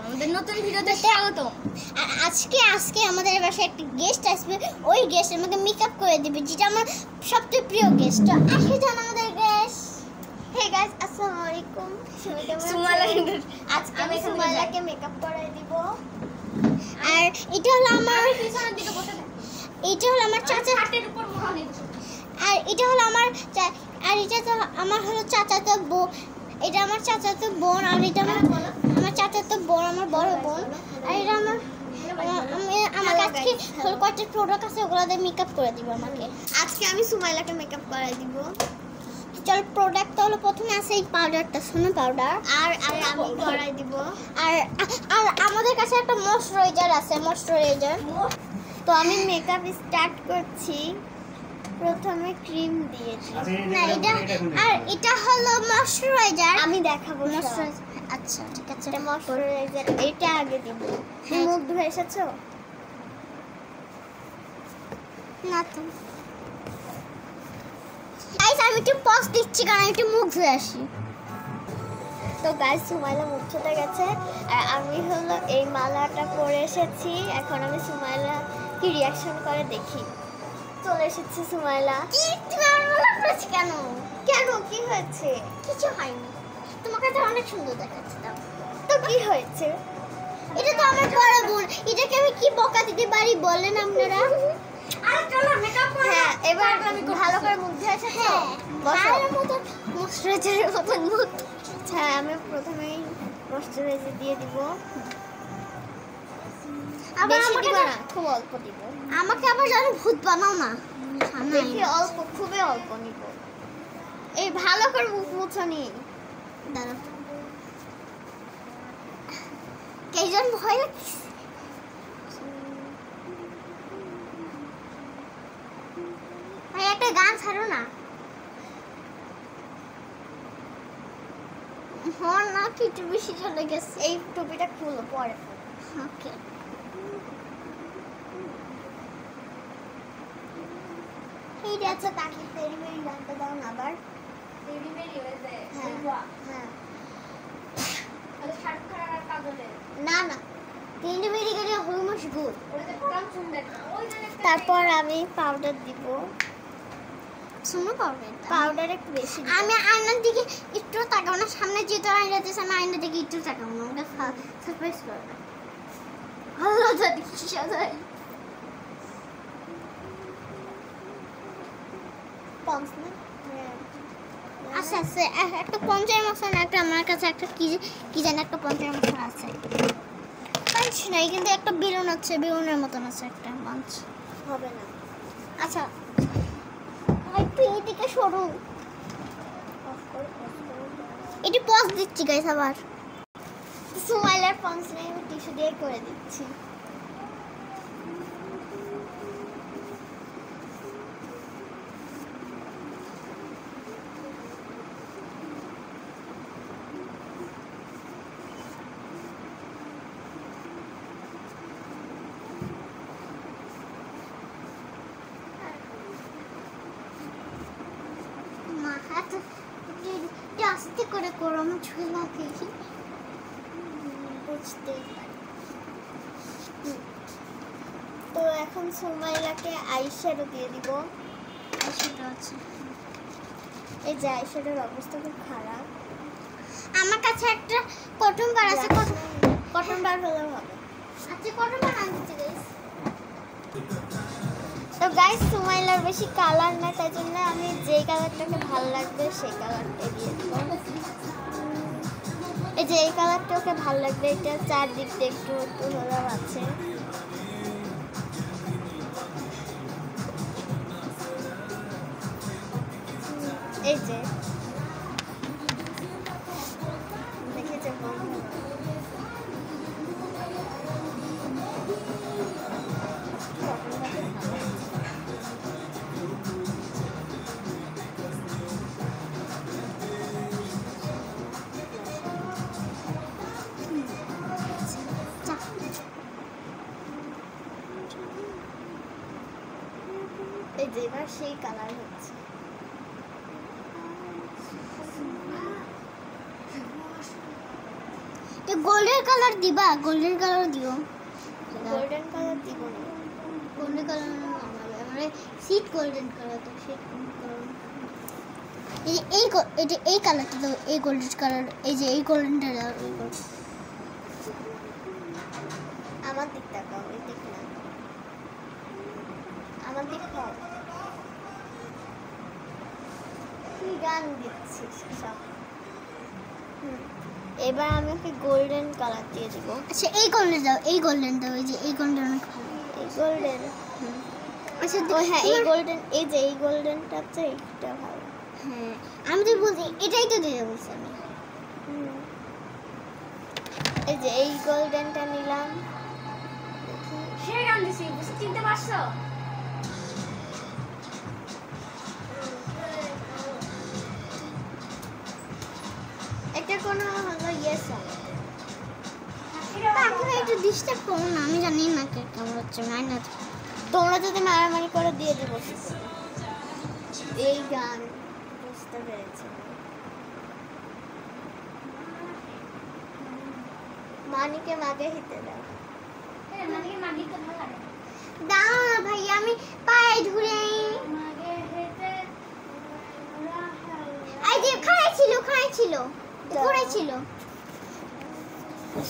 আমাদের নতুন ভিডিওতে স্বাগতম। আজকে আমাদের বাসায় একটা গেস্ট আসবে, ওই গেস্ট আমাকে মেকআপ করে দিবে, যেটা আমার সবচেয়ে প্রিয় গেস্ট। তো আসে যান আমাদের গেস্ট। হে গাইস, আসসালামু আলাইকুম। আজকে আমি সুমাইলাকে মেকআপ করাই দিব। আর এটা হলো আমার পিছনের দিকে বসে থাক। এটা হলো আমার চাচা হাতের উপর মোড়া নিয়ে। আর এটা হলো আমার এটা তো আমার হলো চাচাতো বোন। এটা আমার চাচাতো বোন। আর এটা আমার চাচাতো বোন, আমার বড় বোন। আর এটা আমার কাছে কয়েকটা প্রোডাক্ট আছে, ওগুলো দিয়ে মেকআপ করে দিব আমাকে। আজকে আমি সুমাইলাকে মেকআপ করাই দিব। চল, প্রোডাক্টটা হলো প্রথমে আছে এই পাউডারটা, সোনা পাউডার। আর আমি করাই দিব। আর আমাদের কাছে একটা ময়শ্চারাইজার আছে, ময়শ্চারাইজার। তো আমি মেকআপ স্টার্ট করছি। প্রথমে ক্রিম দিয়েছি না, এটা হলো ময়শ্চারাইজার। আমি দেখাবো ময়শ্চারাইজার। আচ্ছা ঠিক আছে, এটা ময়শ্চারাইজার। এটা আগে দিব। তুমি মুখ ধুয়ে এসেছো? না তো গাইস, আমি একটু পজ দিচ্ছি কারণ আমি একটু মুখ ধুয়ে আসি। তো গাইস, সুমাইলা মুখ ধুতে গেছে আর আমি হলো এই মালাটা পরে এসেছি। এখন আমি সুমাইলা কি রিয়াকশন করে দেখি। চলে এসেছি সুমাইলা। কি তুমি আমার মালা পরেছো কেন? কেন, কি হয়েছে? কিছু হয়নি, তোমাকে তো অনেক সুন্দর দেখাচ্ছে। তো কি হয়েছে? এটা তো আমার বড় বোন, এটাকে আমি কি বকা দিতে পারি বলেন আপনারা? আরে চলো মেকআপ করো। হ্যাঁ, এবার আমি ভালো করে মুখ ধুয়ে এসেছি। হ্যাঁ, ভালো মতো ময়শ্চারাইজারের মতো মুখ। হ্যাঁ, আমি প্রথমেই ময়শ্চারাইজার দিয়ে দিব। আবার আমাকে না, খুব অল্প দিব। আমাকে আবার জানো ভূত বানাও না, দেখি অল্প, খুবই অল্প নিব। এই ভালো করে মুখ মুছানি। দাঁড়াও, কেজন ভয় লাগছে। ভাই একটা গান ছাড়ো না। হ্যাঁ না, কি একটু বেশি চলে গেছে। এই টুপিটা খুলো পরে। ওকে, এই যাচ্ছে তাকে তেরি মেরি গানটা দাও না আবার। তেরি মেরি হয়ে যায়। হ্যাঁ তাহলে শার্ট খারাপ আর কাজলে না না, তেরি মেরি গানে হলমস গুড। ওটা কাম সুন্দর। তারপর আমি পাউডার দিব। সুনো পাউডার একটু বেশি। আমি আয়নার দিকে একটু তাকাও না, সামনে যেহেতু আয়না দিয়েছে আমি আয়নার দিকে একটু তাকাও না, ওটা সারপ্রাইজ করবে। আল্লাহ জানি কি সাজাই। পঞ্চ না, আচ্ছা আচ্ছা, একটা পঞ্চের মশলা না, একটা আমার কাছে একটা কি জানি একটা পঞ্চের মশলা আছে। পঞ্চ নাই, কিন্তু একটা বেলুন আছে, বেলুনের মতন আছে একটা পঞ্চ। হবে না। আচ্ছা একটু এদিকে সরু। এটি পজ দিচ্ছি গাইস। আবার সুমাইলার পঞ্চ নেই, আমি টিস্যু দিয়ে করে দিচ্ছি। আস্তে করে করো, আমার ছুঁয়ে লাগে বুঝতে পারি। তো এখন সুমাইলাকে আইশ্যাডো দিয়ে দিব। আইশ্যাডো আছে, এই যে আইশ্যাডোর অবস্থা খুব খারাপ। আমার কাছে একটা কটন বার আছে, কটন বার হলে হবে। আচ্ছা কটন বার আনছি গাইস। তো গাইস, সুমাইলার বেশি কালার না, তাই জন্য আমি যে কালারটাকে ভালো লাগবে সেই কালারটা দিয়ে দেব। এই যে এই কালারটা ওকে ভালো লাগবে, এটা চারদিক দিয়ে একটু একটু হলেও আছে। এই যে দেখেছে এই যে এবার সেই কালার হচ্ছে। গোল্ডেন কালার দিবা, গোল্ডেন কালার দিও। গোল্ডেন কালার দিব না, গোল্ডেন কালার মানে সিট গোল্ডেন কালার তো সিট কালার। এই কালারটা দাও, এই গোল্ডেন কালার, এই যে এই গোল্ডেনটা দাও। আমার দিক তাকাও, এই দিক না, আমার দিক তাকাও। কি গান দিচ্ছিস সব? এবার আমি ওকে গোল্ডেন কালার দিয়ে দিব। আচ্ছা এই গোল্ডেন দাও, এই গোল্ডেন দাও, এই যে এই গোল্ডেন অনেক ভালো। এই গোল্ডেন, আচ্ছা হ্যাঁ এই গোল্ডেন, এই যে এই গোল্ডেনটা তো এটা ভালো। হ্যাঁ আমি তো বলছি এটাই তো দিয়ে বলছি আমি। এই যে এই গোল্ডেনটা নিলাম। সে গান দিছি, চিনতে পারছো? এটা কোনো হলো ইয়েস আপনারা একটু ডিস্টার্ব করুন না, আমি জানি না কেমন হচ্ছে মাইনাস। তোমরা যদি মারামারি করে দিয়ে দেবো এই গান বুঝতে পেরেছি। মানিকে মাগে হিতে দাও, দাও না ভাই, আমি পায়ে ধরে এই যে খাড়াই ছিল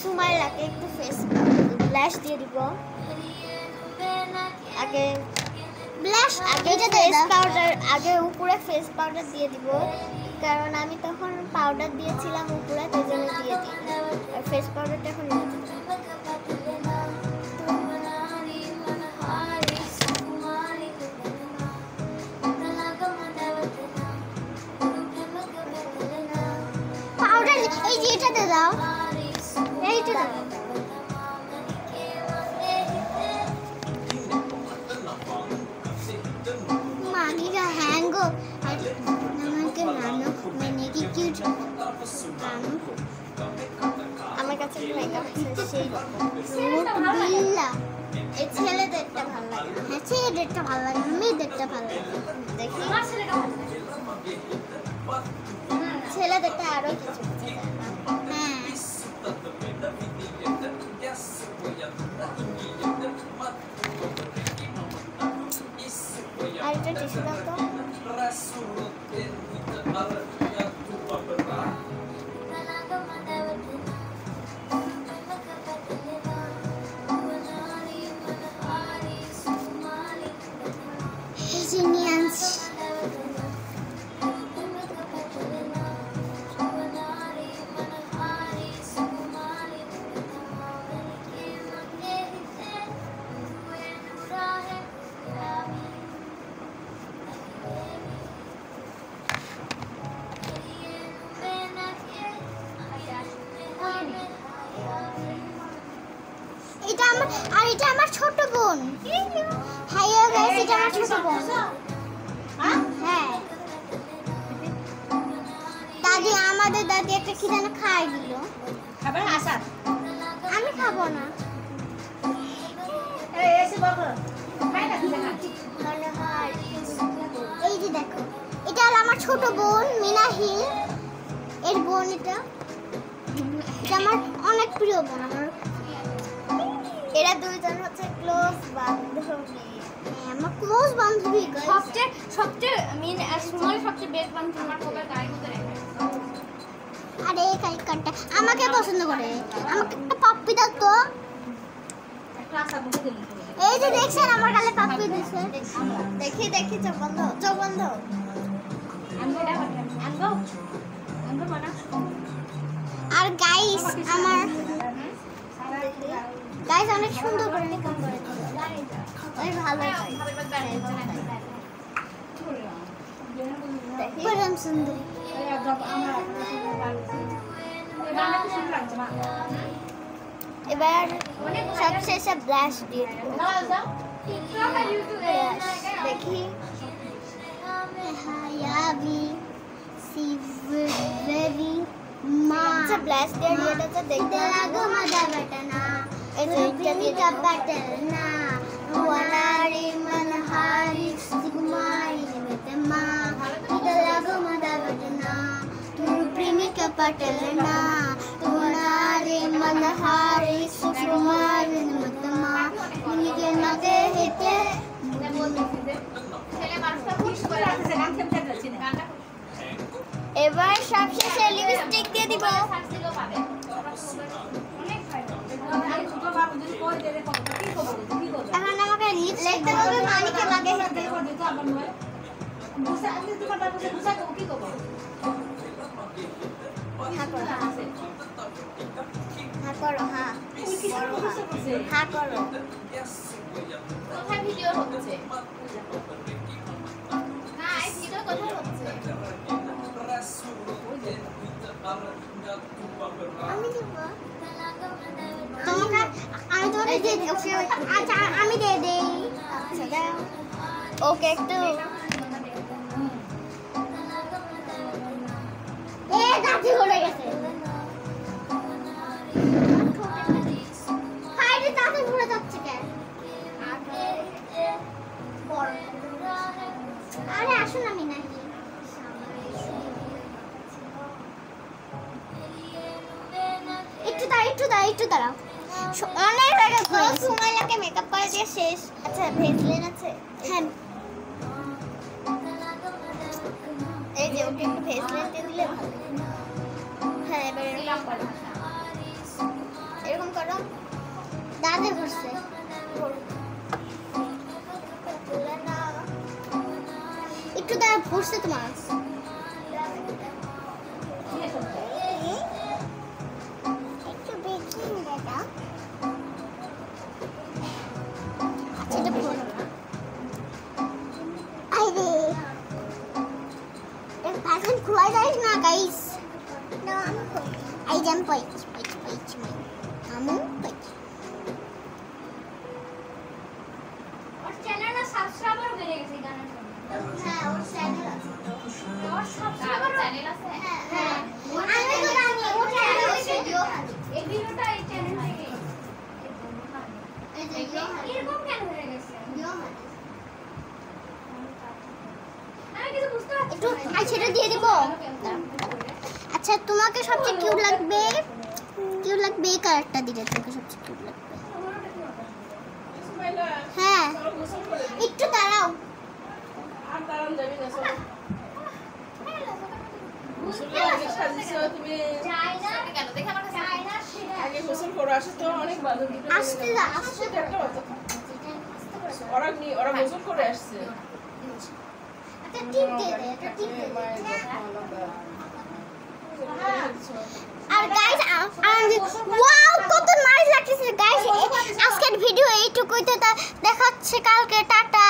সুমাইলাকে একটু ফেস ব্লাশ দিয়ে দিব। আগে ব্লাশ, আগে ফেস পাউডার, আগে উপরে ফেস পাউডার দিয়ে দিব, কারণ আমি তখন পাউডার দিয়েছিলাম উপরে, তাই জন্য দিয়ে দিই। আর ফেস পাউডারটা এখন দিয়ে দিই। পাউডার এই যে এটাতে দাও, এইটা দাও। मांगेगा हैंगो नमक नानो मैंने की क्यूट नानो আমার কাছে মেকআপ সেই রুট বিল্লা। এই ছেলেদেরটা ভালো লাগে, হ্যাঁ ছেলেদেরটা ভালো লাগে, মেয়েদেরটা ভালো লাগে। দেখি আমার ছেলেটা ভালো লাগে, ছেলেদেরটা আরো কিছু হ্যাঁ। আর এটা টিস্যু দাও তো। এটা আমার ছোট বোন। হ্যালো গাইস, এটা আমার ছোট বোন। হ্যাঁ দাদি, আমাদের দাদি একটা কি যেন খাই দিল। খাবার আশা আমি খাবো না। এই যে দেখো, এটা হলো আমার ছোট বোন মিনাহিল, এর বোন। এটা আমার অনেক প্রিয় বোন। এরা দুইজন হচ্ছে ক্লোজ বান্ধবী। আমার ক্লোজ বান্ধবী, সবচেয়ে মিন সুমল সবচেয়ে বেস্ট বান্ধবী। আমার কোলে গায়ে মতো রেখে আরে এই কাইকারটা আমাকে পছন্দ করে। আমাকে একটা পাপ্পি দাও তো। এই যে দেখছেন আমার গালে পাপ্পি দিছে। দেখি চোখ বন্ধ। আর গাইস আমার গাইস অনেক সুন্দর করে মেকআপ করে দিল। ওই ভালো পরম সুন্দর। এবার সবশেষে ব্লাশ দিয়ে দিব। দেখি হায়াবি সিভেরি মা ব্লাশ দিয়ে এটা দেখতে লাগো মজা বাটনা। এটা বাটনা ওয়ালারি মানহারি সিগমাই মেতমা। এটা লাগো মজা বাটনা তুর প্রেমিকা পাটলনা তোনারে मनहारी सुकुमार मतमा निगे नगे हेते এবার সবশেষে লিপস্টিক দিয়ে দিব এখন আমাকে লিপস্টিক দিতে হবে মানিকে লাগে হেতে বুসা আমি তোমার বাবুকে বুসা কি করব হ্যাঁ করো হ্যাঁ হ্যাঁ করো কোথায় ভিডিও হচ্ছে না এই ভিডিও কোথায় হচ্ছে আমি দেব তোমাকে আমি তো দিয়ে দেই আচ্ছা আমি দিয়ে দেই আচ্ছা দাও ওকে একটু এ দাঁতি হয়ে গেছে হাইরে দাঁতি ঘুরে যাচ্ছে কেন আরে আসুন আমি নাকি একটু দাঁড়াও অনেক জায়গা সময় লাগে মেকআপ করে দিয়ে শেষ আচ্ছা ভেজলেন আছে হ্যাঁ এই যে ওকে একটু ভেজলেন দিয়ে দিলে ভালো হ্যাঁ এবার এরকম করো দাঁতে ঘুরছে একটু দাঁড়া ঘুরছে তোমার Kuai guys na guys. No, I jump page. Kamu page. और चैनल ना सब्सक्राइबर मेरे कैसे गाना हाँ और चैनल और सब्सक्राइबर चैनल আছে হ্যাঁ আমি তো জানি ও চ্যানেল আছে এই ভিডিওটা এই চ্যানেল থেকে এই যে এরকম কেন হয়ে গেছে একটু আইশ্যাডো দিয়ে দিব আচ্ছা তোমাকে সবচেয়ে কিউট লাগবে এই কালারটা দিলে তোমাকে সবচেয়ে কিউট লাগবে হ্যাঁ একটু দাঁড়াও আর দাঁড়ান যাবে না সব মুসলিম আগে সাজিছো তুমি যাই না কেন দেখে আমার কাছে যাই না আগে গোসল করে আসো তো অনেক ভালো আসতে একটা কথা ওরা গোসল করে আসছে আচ্ছা টিপ দিয়ে দে এটা টিপ দিয়ে দে আর গাইস ওয়াও কত নাইস লাগছে গাইস আজকের ভিডিও এইটুকুই তো দেখাচ্ছে কালকে টাটা।